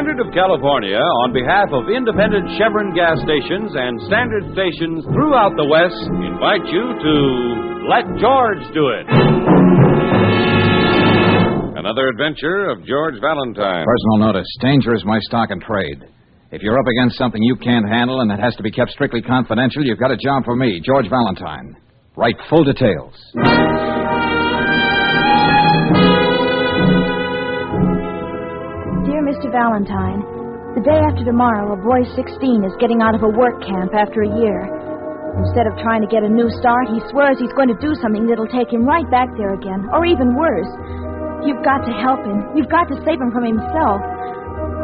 District of California, on behalf of independent Chevron gas stations and standard stations throughout the West, invite you to Let George Do It. Another adventure of George Valentine. Personal notice. Danger is my stock and trade. If you're up against something you can't handle and that has to be kept strictly confidential, you've got a job for me, George Valentine. Write full details. Dear Mr. Valentine, the day after tomorrow, a boy 16 is getting out of a work camp after a year. Instead of trying to get a new start, he swears he's going to do something that'll take him right back there again, or even worse. You've got to help him. You've got to save him from himself.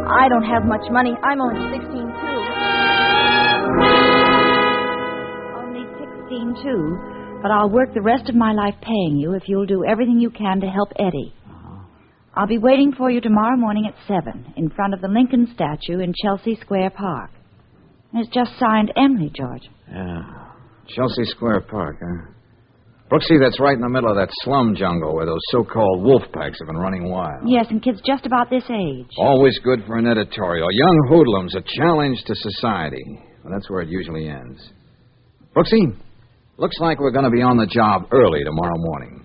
I don't have much money. I'm only 16, too. Only 16, too. But I'll work the rest of my life paying you if you'll do everything you can to help Eddie. I'll be waiting for you tomorrow morning at 7 in front of the Lincoln statue in Chelsea Square Park. And it's just signed Emily, George. Yeah. Chelsea Square Park, huh? Brooksy, that's right in the middle of that slum jungle where those so-called wolf packs have been running wild. Yes, and kids just about this age. Always good for an editorial. Young hoodlums, a challenge to society. Well, that's where it usually ends. Brooksy, looks like we're going to be on the job early tomorrow morning.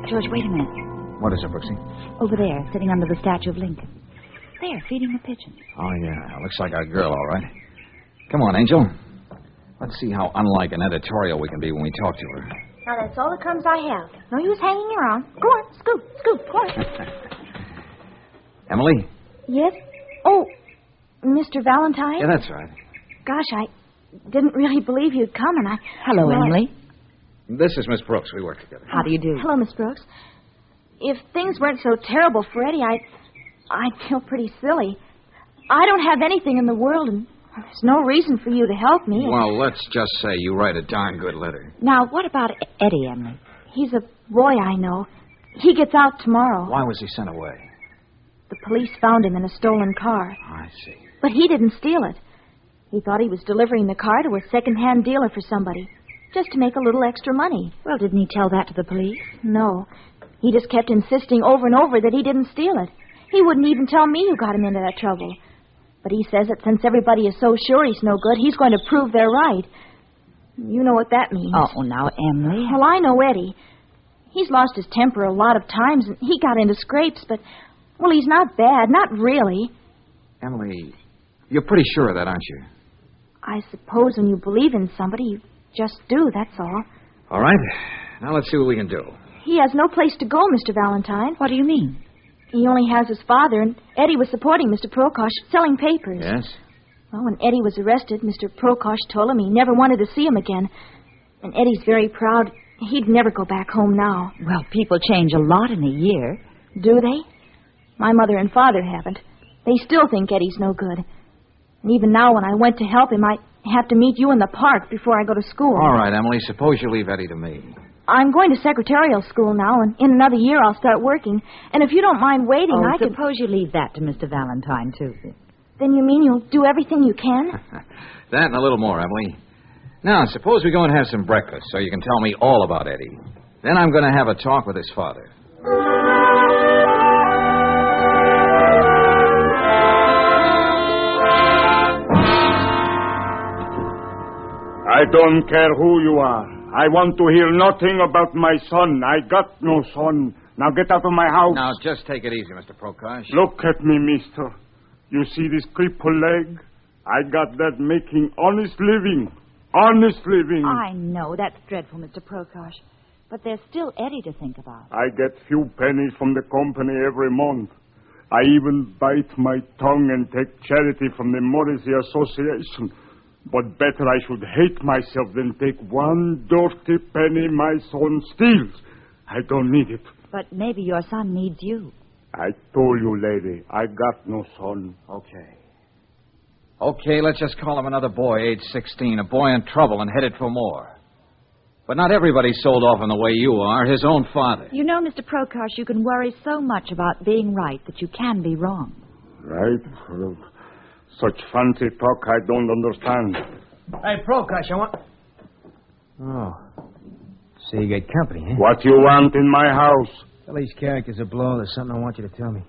George, wait a minute. What is it, Brooksy? Over there, sitting under the statue of Lincoln. There, feeding the pigeons. Oh, yeah. Looks like our girl, all right. Come on, Angel. Let's see how unlike an editorial we can be when we talk to her. Now, that's all the crumbs I have. No use hanging around. Go on, scoop, go on. Emily? Yes? Oh, Mr. Valentine? Yeah, that's right. Gosh, I didn't really believe you'd come, and Hello, Emily. This is Miss Brooks. We work together. How do you do? Hello, Miss Brooks. If things weren't so terrible for Eddie, I'd feel pretty silly. I don't have anything in the world, and there's no reason for you to help me. Well, let's just say you write a darn good letter. Now, what about Eddie, Emily? He's a boy I know. He gets out tomorrow. Why was he sent away? The police found him in a stolen car. I see. But he didn't steal it. He thought he was delivering the car to a second-hand dealer for somebody, just to make a little extra money. Well, didn't he tell that to the police? No. He just kept insisting over and over that he didn't steal it. He wouldn't even tell me who got him into that trouble. But he says that since everybody is so sure he's no good, he's going to prove they're right. You know what that means. Oh, now, Emily. Well, I know Eddie. He's lost his temper a lot of times, and he got into scrapes, but, well, he's not bad. Not really. Emily, you're pretty sure of that, aren't you? I suppose when you believe in somebody, you just do, that's all. All right. Now let's see what we can do. He has no place to go, Mr. Valentine. What do you mean? He only has his father, and Eddie was supporting Mr. Prokosh, selling papers. Yes? Well, when Eddie was arrested, Mr. Prokosh told him he never wanted to see him again. And Eddie's very proud. He'd never go back home now. Well, people change a lot in a year. Do they? My mother and father haven't. They still think Eddie's no good. And even now, when I went to help him, I have to meet you in the park before I go to school. All right, Emily, suppose you leave Eddie to me. I'm going to secretarial school now, and in another year I'll start working. And if you don't mind waiting, I can... suppose you leave that to Mr. Valentine, too. Then you mean you'll do everything you can? That and a little more, Emily. Now, suppose we go and have some breakfast so you can tell me all about Eddie. Then I'm going to have a talk with his father. I don't care who you are. I want to hear nothing about my son. I got no son. Now get out of my house. Now, just take it easy, Mr. Prokosh. Look at me, mister. You see this crippled leg? I got that making honest living. Honest living. I know. That's dreadful, Mr. Prokosh. But there's still Eddie to think about. I get few pennies from the company every month. I even bite my tongue and take charity from the Morrissey Association. But better I should hate myself than take one dirty penny my son steals. I don't need it. But maybe your son needs you. I told you, lady, I got no son. Okay, let's just call him another boy, age 16, a boy in trouble and headed for more. But not everybody's sold off in the way you are, his own father. You know, Mr. Prokosh, you can worry so much about being right that you can be wrong. Right? Such fancy talk I don't understand. Hey, Prokosh, I want... Oh. So you got company, huh? What you want in my house? Tell these characters are blown. There's something I want you to tell me.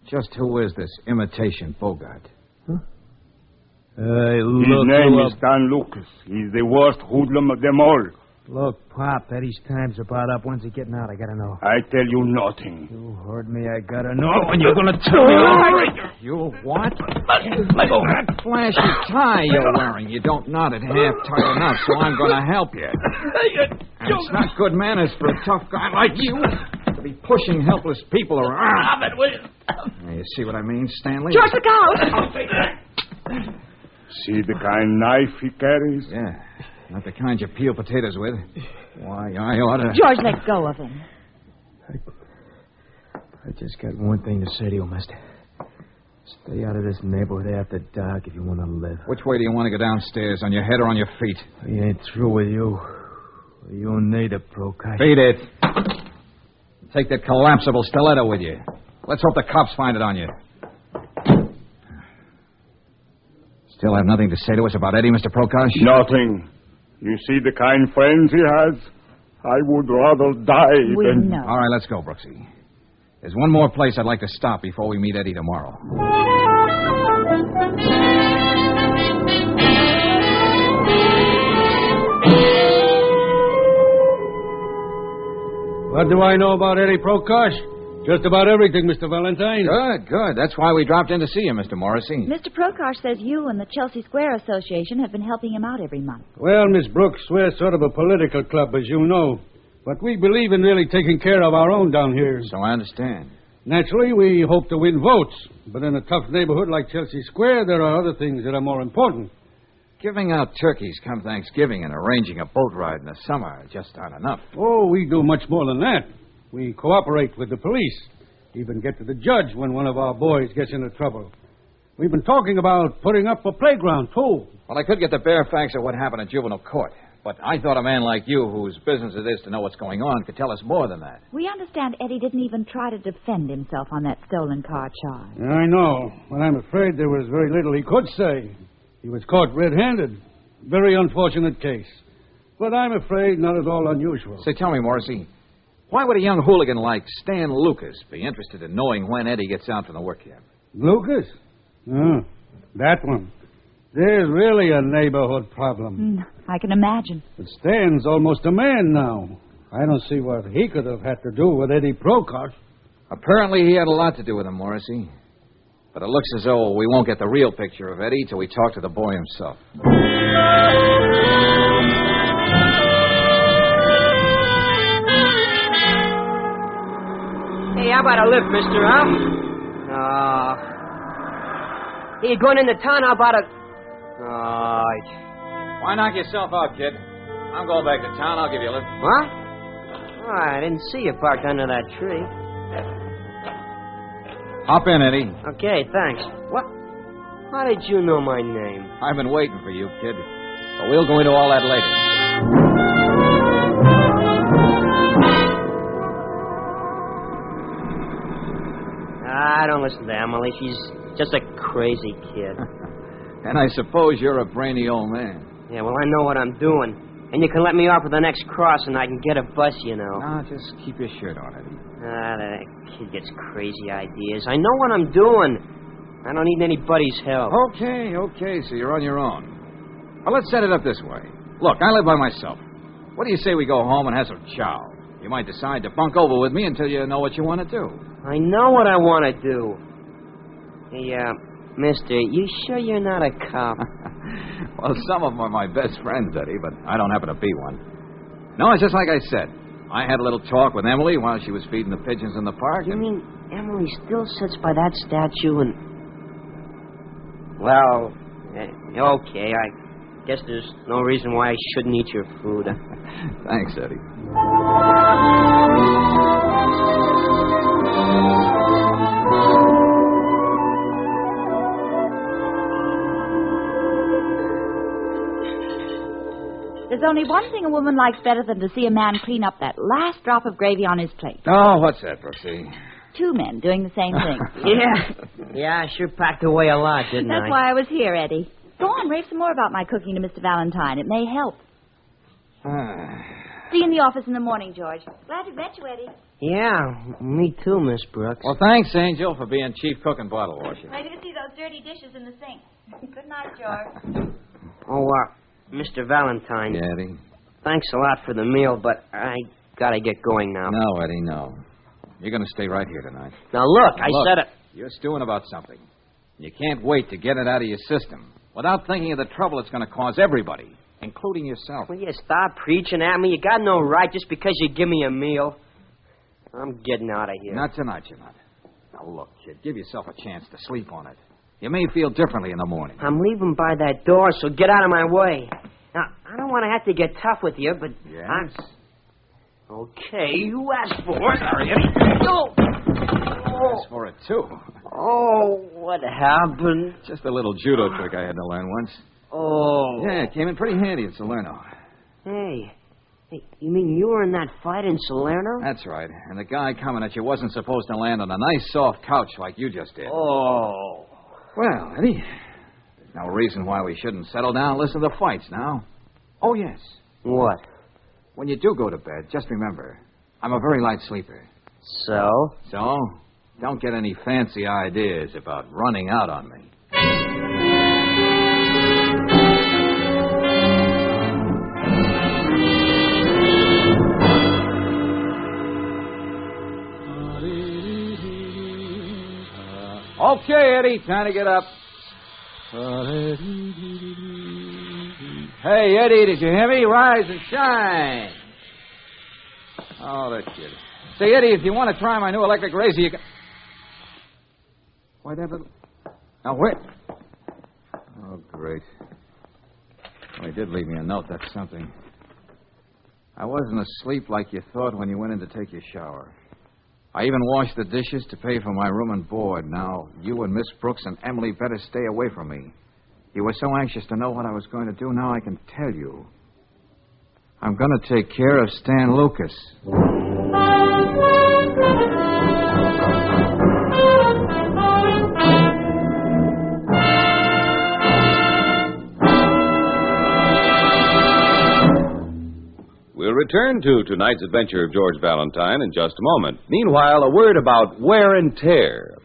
Just who is this imitation Bogart? His name is Dan Lucas. He's the worst hoodlum of them all. Look, Pop, Eddie's time's about up. When's he getting out? I gotta know. I tell you nothing. You heard me. I gotta know. And you're gonna tell me. You what? Let go. That flashy tie you're wearing. You don't knot it half tight enough, so I'm gonna help you. And it's not good manners for a tough guy like you to be pushing helpless people around. Now, you see what I mean, Stanley? George, look out! See the kind knife he carries? Yeah. Not the kind you peel potatoes with. Why, I ought to... George, let go of him. I just got one thing to say to you, mister. Stay out of this neighborhood after dark if you want to live. Which way do you want to go downstairs, on your head or on your feet? I ain't through with you. You need a Prokop. Beat it. Take that collapsible stiletto with you. Let's hope the cops find it on you. Still have nothing to say to us about Eddie, Mr. Prokosh? Nothing. You see the kind friends he has? I would rather die We than... know. All right, let's go, Brooksy. There's one more place I'd like to stop before we meet Eddie tomorrow. What do I know about Eddie Prokosh? Just about everything, Mr. Valentine. Good. That's why we dropped in to see you, Mr. Morrissey. Mr. Prokosh says you and the Chelsea Square Association have been helping him out every month. Well, Miss Brooks, we're sort of a political club, as you know. But we believe in really taking care of our own down here. So I understand. Naturally, we hope to win votes. But in a tough neighborhood like Chelsea Square, there are other things that are more important. Giving out turkeys come Thanksgiving and arranging a boat ride in the summer just aren't enough. Oh, we do much more than that. We cooperate with the police. Even get to the judge when one of our boys gets into trouble. We've been talking about putting up a playground, too. Well, I could get the bare facts of what happened at juvenile court. But I thought a man like you, whose business it is to know what's going on, could tell us more than that. We understand Eddie didn't even try to defend himself on that stolen car charge. I know, but I'm afraid there was very little he could say. He was caught red-handed. Very unfortunate case. But I'm afraid not at all unusual. Say, tell me, Morrissey, why would a young hooligan like Stan Lucas be interested in knowing when Eddie gets out from the work camp? Lucas? Oh, that one. There's really a neighborhood problem. I can imagine. But Stan's almost a man now. I don't see what he could have had to do with Eddie Prokosh. Apparently he had a lot to do with him, Morrissey. But it looks as though we won't get the real picture of Eddie till we talk to the boy himself. Hey, how about a lift, mister, huh? Hey, you going into town? How about a... Why knock yourself out, kid? I'm going back to town. I'll give you a lift. What? Oh, I didn't see you parked under that tree. Hop in, Eddie. Okay, thanks. What? How did you know my name? I've been waiting for you, kid. But we'll go into all that later. I don't listen to Emily. She's just a crazy kid. And I suppose you're a brainy old man. Yeah, well, I know what I'm doing. And you can let me off at the next cross and I can get a bus, you know. Nah, just keep your shirt on, Eddie. That kid gets crazy ideas. I know what I'm doing. I don't need anybody's help. Okay, so you're on your own. Well, let's set it up this way. Look, I live by myself. What do you say we go home and have some chow? You might decide to bunk over with me until you know what you want to do. I know what I want to do. Hey, mister, you sure you're not a cop? Well, some of them are my best friends, Eddie, but I don't happen to be one. No, it's just like I said. I had a little talk with Emily while she was feeding the pigeons in the park. You mean Emily still sits by that statue and... Well, okay, I guess there's no reason why I shouldn't eat your food. Thanks, Eddie. There's only one thing a woman likes better than to see a man clean up that last drop of gravy on his plate. Oh, what's that, Brooksy? Two men doing the same thing. Yeah, I sure packed away a lot, didn't I? That's why I was here, Eddie. Go on, rave some more about my cooking to Mr. Valentine. It may help. See you in the office in the morning, George. Glad to met you, Eddie. Yeah, me too, Miss Brooks. Well, thanks, Angel, for being chief cook and bottle washer. Ready to see those dirty dishes in the sink. Good night, George. Oh, Mr. Valentine. Yeah, Eddie? Thanks a lot for the meal, but I gotta get going now. No, Eddie, no. You're going to stay right here tonight. Now, look, I said it. You're stewing about something. You can't wait to get it out of your system without thinking of the trouble it's going to cause everybody, including yourself. Will you stop preaching at me? You got no right just because you give me a meal. I'm getting out of here. Not tonight, you're not. Now, look, kid, give yourself a chance to sleep on it. You may feel differently in the morning. I'm leaving by that door, so get out of my way. Now, I don't want to have to get tough with you, but... Yes? Okay, you asked for it. Sorry, Eddie. Oh. Asked for it, too. Oh, what happened? Just a little judo trick I had to learn once. Oh. Yeah, it came in pretty handy at Salerno. Hey, you mean you were in that fight in Salerno? That's right. And the guy coming at you wasn't supposed to land on a nice, soft couch like you just did. Oh. Well, Eddie, there's no reason why we shouldn't settle down and listen to fights now. Oh, yes. What? When you do go to bed, just remember, I'm a very light sleeper. So? So, don't get any fancy ideas about running out on me. Okay, Eddie, time to get up. Hey, Eddie, did you hear me? Rise and shine. Oh, that kid. Say, Eddie, if you want to try my new electric razor, you can... Why, that little... Now, wait. Oh, great. Well, he did leave me a note. That's something. I wasn't asleep like you thought when you went in to take your shower. I even washed the dishes to pay for my room and board. Now, you and Miss Brooks and Emily better stay away from me. You were so anxious to know what I was going to do. Now I can tell you. I'm going to take care of Stan Lucas. We'll return to tonight's adventure of George Valentine in just a moment. Meanwhile, a word about wear and tear.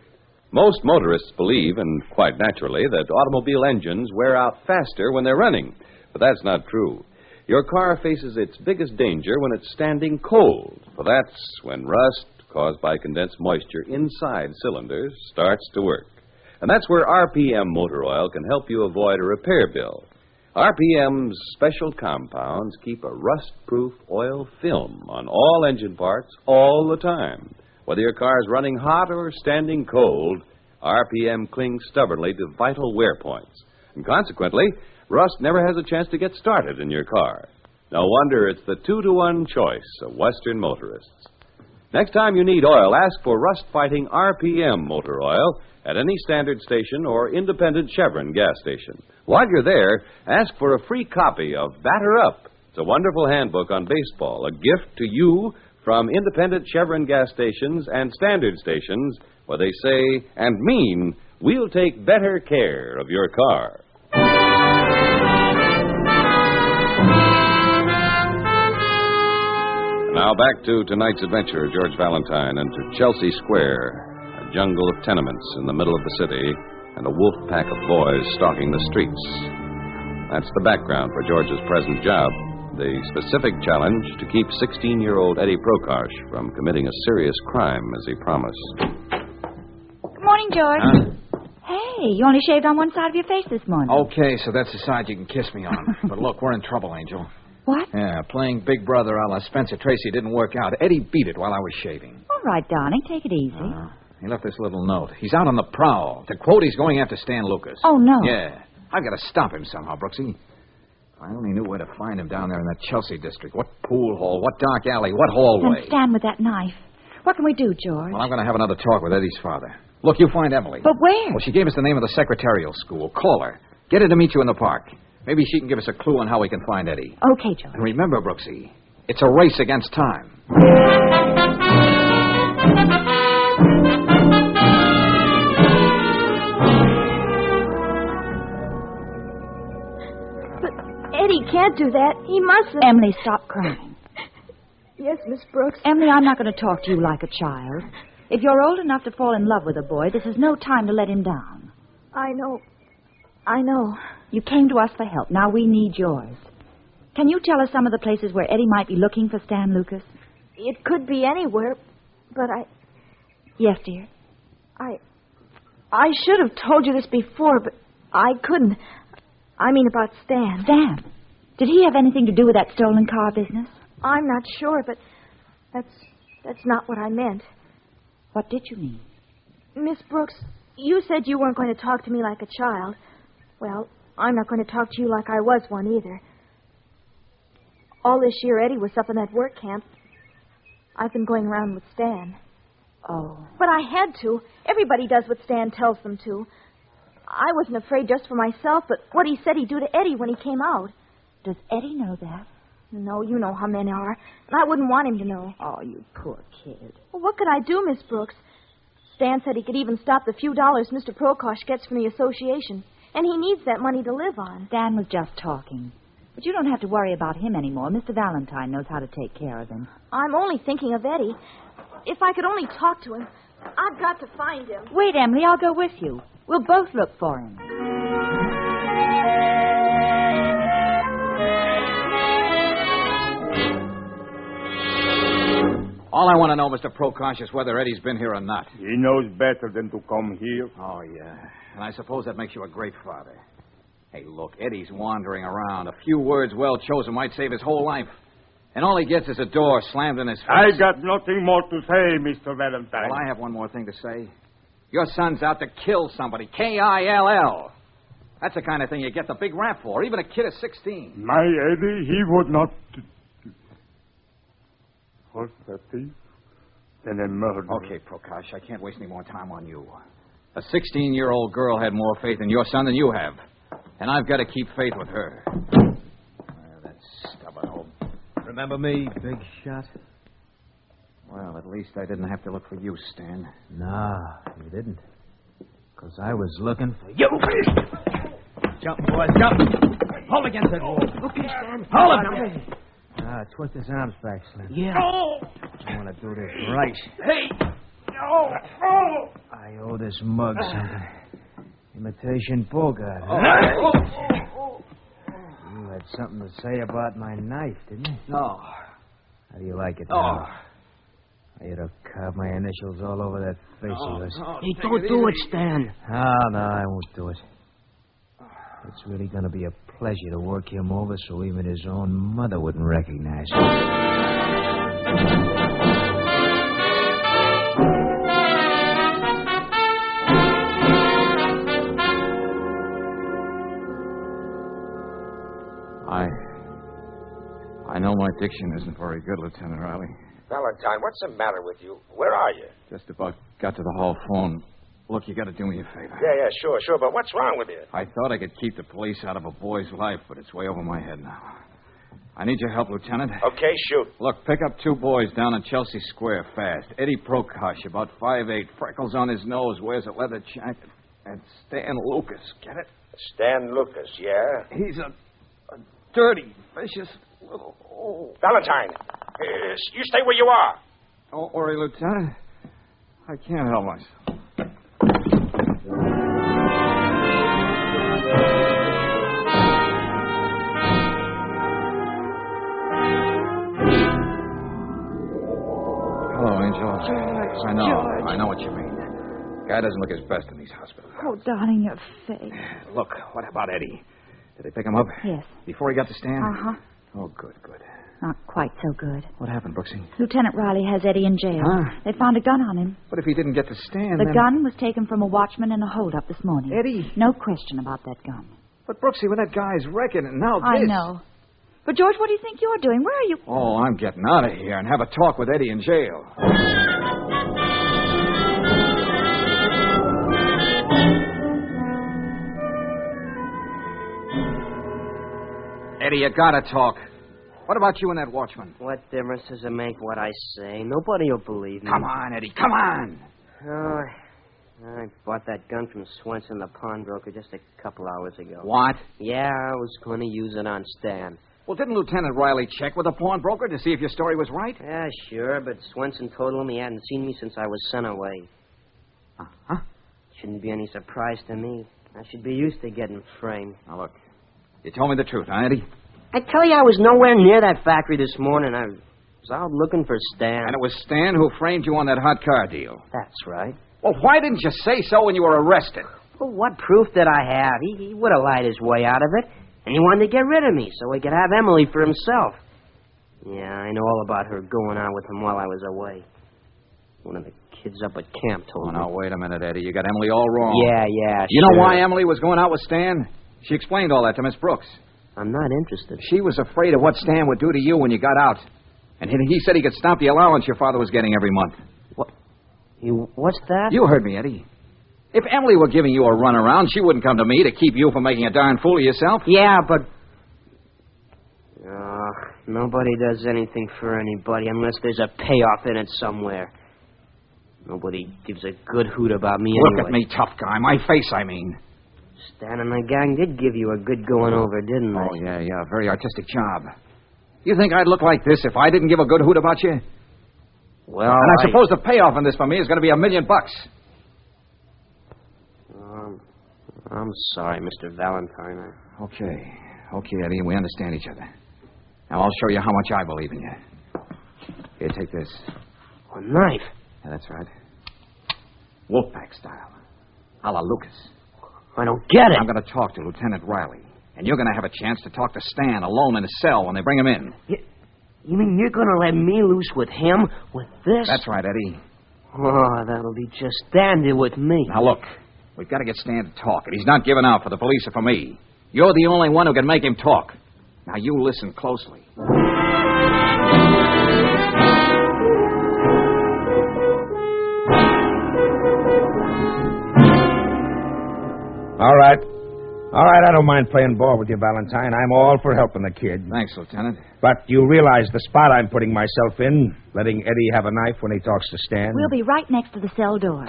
Most motorists believe, and quite naturally, that automobile engines wear out faster when they're running. But that's not true. Your car faces its biggest danger when it's standing cold. For that's when rust, caused by condensed moisture inside cylinders, starts to work. And that's where RPM Motor Oil can help you avoid a repair bill. RPM's special compounds keep a rust-proof oil film on all engine parts all the time. Whether your car is running hot or standing cold, RPM clings stubbornly to vital wear points. And consequently, rust never has a chance to get started in your car. No wonder it's the 2-to-1 choice of Western motorists. Next time you need oil, ask for rust-fighting RPM Motor Oil at any standard station or independent Chevron gas station. While you're there, ask for a free copy of Batter Up. It's a wonderful handbook on baseball, a gift to you from independent Chevron gas stations and standard stations where they say and mean, we'll take better care of your car. Now back to tonight's adventure of George Valentine and to Chelsea Square, a jungle of tenements in the middle of the city and a wolf pack of boys stalking the streets. That's the background for George's present job. The specific challenge to keep 16-year-old Eddie Prokosh from committing a serious crime as he promised. Good morning, George. Huh? Hey, you only shaved on one side of your face this morning. Okay, so that's the side you can kiss me on. But look, we're in trouble, Angel. What? Yeah, playing Big Brother a la Spencer Tracy didn't work out. Eddie beat it while I was shaving. All right, darling, take it easy. He left this little note. He's out on the prowl. To quote, he's going after Stan Lucas. Oh, no. Yeah. I've got to stop him somehow, Brooksy. If I only knew where to find him down there in that Chelsea district. What pool hall, what dark alley, what hallway. And Stan with that knife. What can we do, George? Well, I'm going to have another talk with Eddie's father. Look, you find Emily. But where? Well, she gave us the name of the secretarial school. Call her. Get her to meet you in the park. Maybe she can give us a clue on how we can find Eddie. Okay, George. And remember, Brooksy, it's a race against time. Eddie can't do that. He mustn't. Emily, stop crying. Yes, Miss Brooks. Emily, I'm not going to talk to you like a child. If you're old enough to fall in love with a boy, this is no time to let him down. I know. You came to us for help. Now we need yours. Can you tell us some of the places where Eddie might be looking for Stan Lucas? It could be anywhere, but Yes, dear. I should have told you this before, but I couldn't. I mean about Stan. Stan? Did he have anything to do with that stolen car business? I'm not sure, but that's not what I meant. What did you mean? Miss Brooks, you said you weren't going to talk to me like a child. Well, I'm not going to talk to you like I was one either. All this year Eddie was up in that work camp. I've been going around with Stan. Oh. But I had to. Everybody does what Stan tells them to. I wasn't afraid just for myself, but what he said he'd do to Eddie when he came out. Does Eddie know that? No, you know how men are. And I wouldn't want him to know. Oh, you poor kid. Well, what could I do, Miss Brooks? Stan said he could even stop the few dollars Mr. Prokosh gets from the association. And he needs that money to live on. Dan was just talking. But you don't have to worry about him anymore. Mr. Valentine knows how to take care of him. I'm only thinking of Eddie. If I could only talk to him. I've got to find him. Wait, Emily, I'll go with you. We'll both look for him. All I want to know, Mr. Prokosh, is whether Eddie's been here or not. He knows better than to come here. Oh, yeah. And I suppose that makes you a great father. Hey, look, Eddie's wandering around. A few words well chosen might save his whole life. And all he gets is a door slammed in his face. I got nothing more to say, Mr. Valentine. Well, I have one more thing to say. Your son's out to kill somebody. K-I-L-L. That's the kind of thing you get the big rap for, even a kid of 16. My Eddie, he would not... What's that thief? Then a murderer. Okay, Prokosh, I can't waste any more time on you. A 16-year-old girl had more faith in your son than you have. And I've got to keep faith with her. That stubborn old... Remember me, big shot? Well, at least I didn't have to look for you, Stan. Nah, you didn't. Because I was looking for you. Jump, boys, jump. Hold against that wall. Okay, Stan. Hold him. Twist his arms back, Slim. Yeah. I want to do this right. Hey! No! I owe this mug something. Imitation Bogart, huh? You had something to say about my knife, didn't you? No. How do you like it now? I ought to carve my initials all over that face of yours. Hey, don't do it, Stan. No, I won't do it. It's really going to be a pleasure to work him over so even his own mother wouldn't recognize him. I know my diction isn't very good, Lieutenant Riley. Valentine, what's the matter with you? Where are you? Just about got to the hall phone. Look, you got to do me a favor. Yeah, sure. But what's wrong with you? I thought I could keep the police out of a boy's life, but it's way over my head now. I need your help, Lieutenant. Okay, shoot. Look, pick up two boys down on Chelsea Square fast. Eddie Prokosh, about 5'8", freckles on his nose, wears a leather jacket. And Stan Lucas, get it? Stan Lucas, yeah? He's a dirty, vicious little... Oh. Valentine, you stay where you are. Don't worry, Lieutenant. I can't help myself. Hello, Angel. George, I know what you mean. Guy doesn't look his best in these hospitals. Oh, darling, your face. Look, what about Eddie? Did they pick him up? Yes. Before he got to Stan? Uh-huh. Oh, good. Not quite so good. What happened, Brooksy? Lieutenant Riley has Eddie in jail. Huh? They found a gun on him. But if he didn't get to Stan, The then... gun was taken from a watchman in a holdup this morning. Eddie? No question about that gun. But, Brooksy, when that guy's wrecking and now I this... know. But, George, what do you think you're doing? Where are you? Oh, I'm getting out of here and have a talk with Eddie in jail. Eddie, you gotta talk. What about you and that watchman? What difference does it make what I say? Nobody will believe me. Come on, Eddie, come on. Oh, I bought that gun from Swenson, the pawnbroker, just a couple hours ago. What? Yeah, I was going to use it on Stan. Well, didn't Lieutenant Riley check with the pawnbroker to see if your story was right? Yeah, sure, but Swenson told him he hadn't seen me since I was sent away. Uh-huh. Shouldn't be any surprise to me. I should be used to getting framed. Now, look, you told me the truth, huh, Eddie? I tell you, I was nowhere near that factory this morning. I was out looking for Stan. And it was Stan who framed you on that hot car deal. That's right. Well, why didn't you say so when you were arrested? Well, what proof did I have? He would have lied his way out of it. And he wanted to get rid of me so he could have Emily for himself. Yeah, I know all about her going on with him while I was away. One of the kids up at camp told me. Now, wait a minute, Eddie. You got Emily all wrong. Yeah, You know why Emily was going out with Stan? She explained all that to Miss Brooks. I'm not interested. She was afraid of what Stan would do to you when you got out. And he said he could stop the allowance your father was getting every month. What? What's that? You heard me, Eddie. If Emily were giving you a runaround, she wouldn't come to me to keep you from making a darn fool of yourself. Yeah, but... nobody does anything for anybody unless there's a payoff in it somewhere. Nobody gives a good hoot about me anyway. Look at me, tough guy. My face, I mean. Stan and the gang did give you a good going over, didn't they? Oh, yeah. Very artistic job. You think I'd look like this if I didn't give a good hoot about you? Well, and I suppose the payoff on this for me is going to be $1 million. I'm sorry, Mr. Valentine. Okay, Eddie, we understand each other. Now, I'll show you how much I believe in you. Here, take this. A knife? Yeah, that's right. Wolfpack style. A la Lucas. I don't get it. I'm going to talk to Lieutenant Riley. And you're going to have a chance to talk to Stan alone in his cell when they bring him in. You mean you're going to let me loose with him? With this? That's right, Eddie. Oh, that'll be just dandy with me. Now, look. We've got to get Stan to talk, and he's not giving out for the police or for me. You're the only one who can make him talk. Now, you listen closely. All right, I don't mind playing ball with you, Valentine. I'm all for helping the kid. Thanks, Lieutenant. But you realize the spot I'm putting myself in, letting Eddie have a knife when he talks to Stan? We'll be right next to the cell door.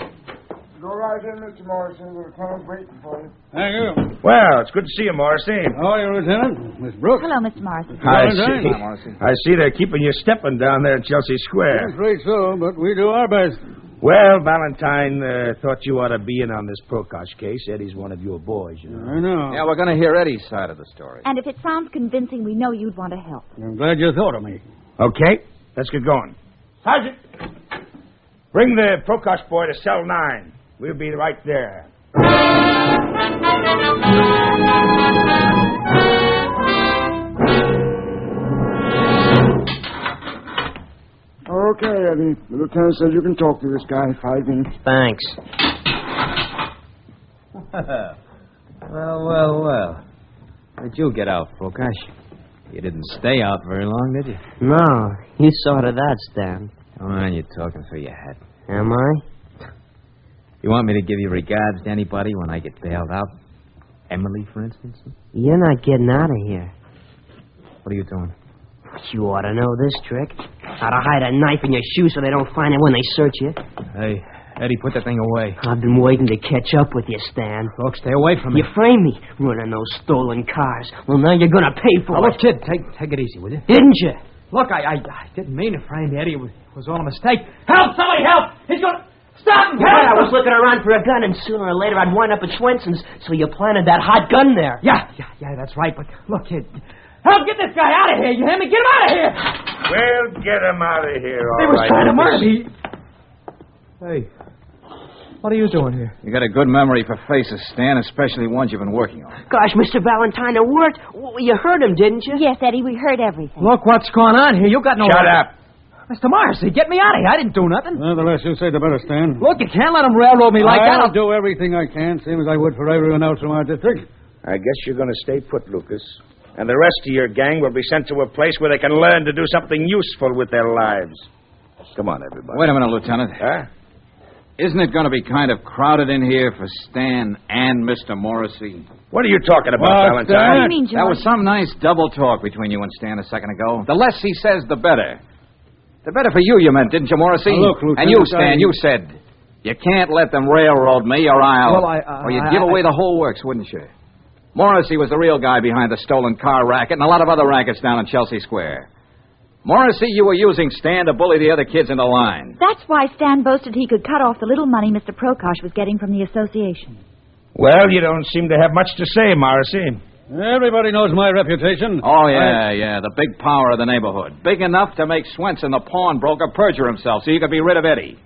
Go right in, Mr. Morrison. The lieutenant's waiting for you. Thank you. Well, it's good to see you, Morrissey. How are you, Lieutenant? Miss Brooks? Hello, Mr. Morrison. I see they're keeping you stepping down there in Chelsea Square. I'm afraid so, but we do our best. Well, Valentine thought you ought to be in on this Prokosh case. Eddie's one of your boys, you know. I know. Yeah, we're going to hear Eddie's side of the story. And if it sounds convincing, we know you'd want to help. I'm glad you thought of me. Okay, let's get going. Sergeant, bring the Prokosh boy to cell 9. We'll be right there. Okay, Eddie. The lieutenant says you can talk to this guy 5 minutes. Thanks. Well. How did you get out, Prokosh? You didn't stay out very long, did you? No, you saw to that, Stan. Come on, you're talking through your head. Am I? You want me to give you regards to anybody when I get bailed out? Emily, for instance? You're not getting out of here. What are you doing? You ought to know this trick. How to hide a knife in your shoe so they don't find it when they search you. Hey, Eddie, put that thing away. I've been waiting to catch up with you, Stan. Look, stay away from me. You framed me running those stolen cars. Well, now you're going to pay for Now, it. look, kid, take it easy, will you? Didn't you? Look, I didn't mean to frame you, Eddie. It was all a mistake. Help! Somebody help! He's going to... Stop him! Help! Yeah, I was looking around for a gun, and sooner or later I'd wind up at Swenson's, so you planted that hot gun there. Yeah, that's right. But look, kid, help get this guy out of here. You hear me? Get him out of here! Well, get him out of here, all He was right. trying to murder me. Hey, what are you doing here? You got a good memory for faces, Stan, especially ones you've been working on. Gosh, Mr. Valentine, it worked. You heard him, didn't you? Yes, Eddie, we heard everything. Look what's going on here. You got no... Shut up. Mr. Morrissey, get me out of here. I didn't do nothing. Well, the less you say, the better, Stan. Look, you can't let him railroad me like that. I'll do everything I can, same as I would for everyone else in our district. I guess you're going to stay put, Lucas. And the rest of your gang will be sent to a place where they can learn to do something useful with their lives. Come on, everybody. Wait a minute, Lieutenant. Huh? Isn't it going to be kind of crowded in here for Stan and Mr. Morrissey? What are you talking about, What, Valentine? What do you mean, George? That was some nice double talk between you and Stan a second ago. The less he says, the better. The better for you meant, didn't you, Morrissey? Now, look, Lieutenant, and you, Stan, you said, you can't let them railroad me or I'll... Well, or you'd give away the whole works, wouldn't you? Morrissey was the real guy behind the stolen car racket and a lot of other rackets down in Chelsea Square. Morrissey, you were using Stan to bully the other kids into line. That's why Stan boasted he could cut off the little money Mr. Prokosh was getting from the association. Well, you don't seem to have much to say, Morrissey. Everybody knows my reputation. Oh, yeah, the big power of the neighborhood. Big enough to make Swenson, the pawnbroker, perjure himself so you could be rid of Eddie.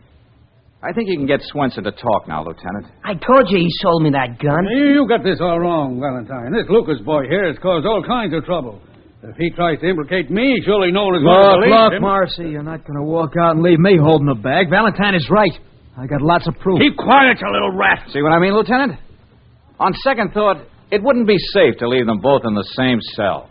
I think you can get Swenson to talk now, Lieutenant. I told you he sold me that gun. You got this all wrong, Valentine. This Lucas boy here has caused all kinds of trouble. If he tries to implicate me, surely no one is going to believe him. Marcy, you're not going to walk out and leave me holding the bag. Valentine is right. I got lots of proof. Keep quiet, you little rat. See what I mean, Lieutenant? On second thought, it wouldn't be safe to leave them both in the same cell.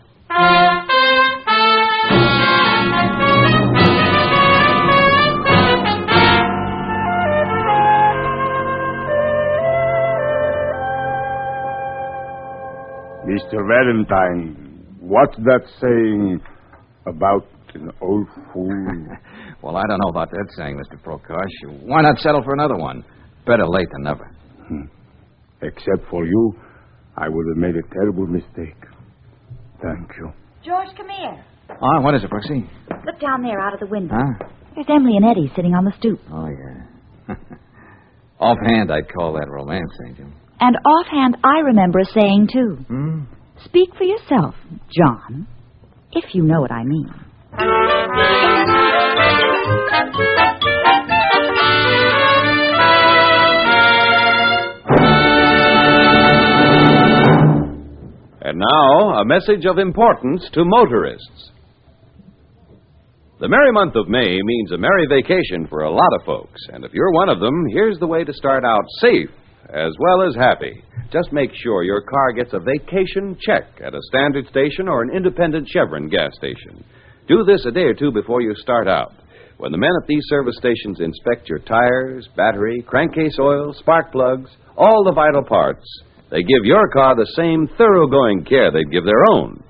Mr. Valentine, what's that saying about an old fool? Well, I don't know about that saying, Mr. Prokosh. Why not settle for another one? Better late than never. Except for you, I would have made a terrible mistake. Thank you. George, come here. Ah, what is it, Brooksy? Look down there out of the window. Huh? There's Emily and Eddie sitting on the stoop. Oh, yeah. Offhand, I'd call that romance, Angel. And offhand, I remember a saying, too. Speak for yourself, John, if you know what I mean. And now, a message of importance to motorists. The merry month of May means a merry vacation for a lot of folks. And if you're one of them, here's the way to start out safe as well as happy. Just make sure your car gets a vacation check at a standard station or an independent Chevron gas station. Do this a day or two before you start out. When the men at these service stations inspect your tires, battery, crankcase oil, spark plugs, all the vital parts, they give your car the same thoroughgoing care they'd give their own.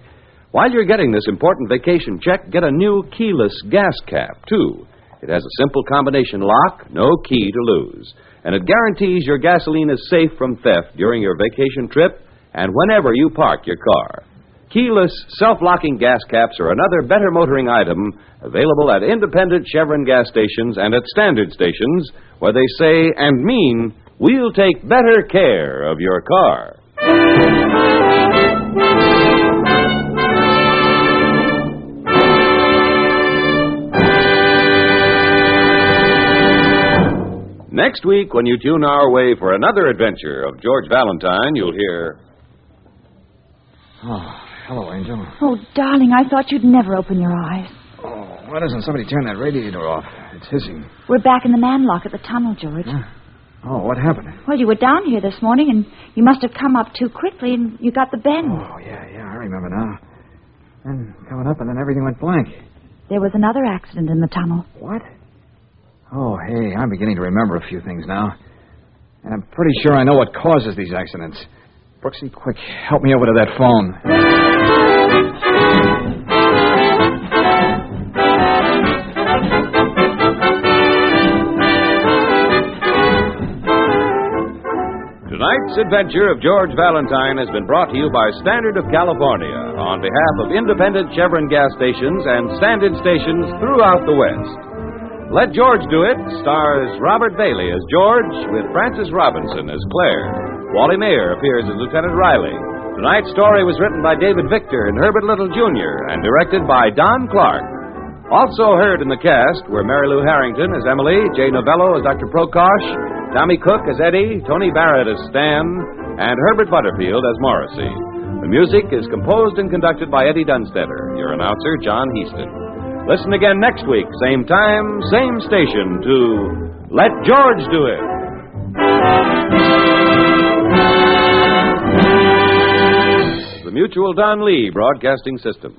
While you're getting this important vacation check, get a new keyless gas cap, too. It has a simple combination lock, no key to lose. And it guarantees your gasoline is safe from theft during your vacation trip and whenever you park your car. Keyless, self-locking gas caps are another better motoring item available at independent Chevron gas stations and at standard stations where they say and mean, we'll take better care of your car. Next week, when you tune our way for another adventure of George Valentine, you'll hear... Oh, hello, Angel. Oh, darling, I thought you'd never open your eyes. Oh, why doesn't somebody turn that radiator off? It's hissing. We're back in the manlock at the tunnel, George. Oh, what happened? Well, you were down here this morning, and you must have come up too quickly, and you got the bend. Oh, yeah, I remember now. And coming up, and then everything went blank. There was another accident in the tunnel. What? Oh, hey, I'm beginning to remember a few things now. And I'm pretty sure I know what causes these accidents. Brooksy, quick, help me over to that phone. Tonight's adventure of George Valentine has been brought to you by Standard of California on behalf of independent Chevron gas stations and standard stations throughout the West. Let George Do It stars Robert Bailey as George with Frances Robinson as Claire. Wally Mayer appears as Lieutenant Riley. Tonight's story was written by David Victor and Herbert Little, Jr. and directed by Don Clark. Also heard in the cast were Mary Lou Harrington as Emily, Jay Novello as Dr. Prokosh, Tommy Cook as Eddie, Tony Barrett as Stan, and Herbert Butterfield as Morrissey. The music is composed and conducted by Eddie Dunstetter. Your announcer, John Heaston. Listen again next week, same time, same station, to Let George Do It. The Mutual Don Lee Broadcasting System.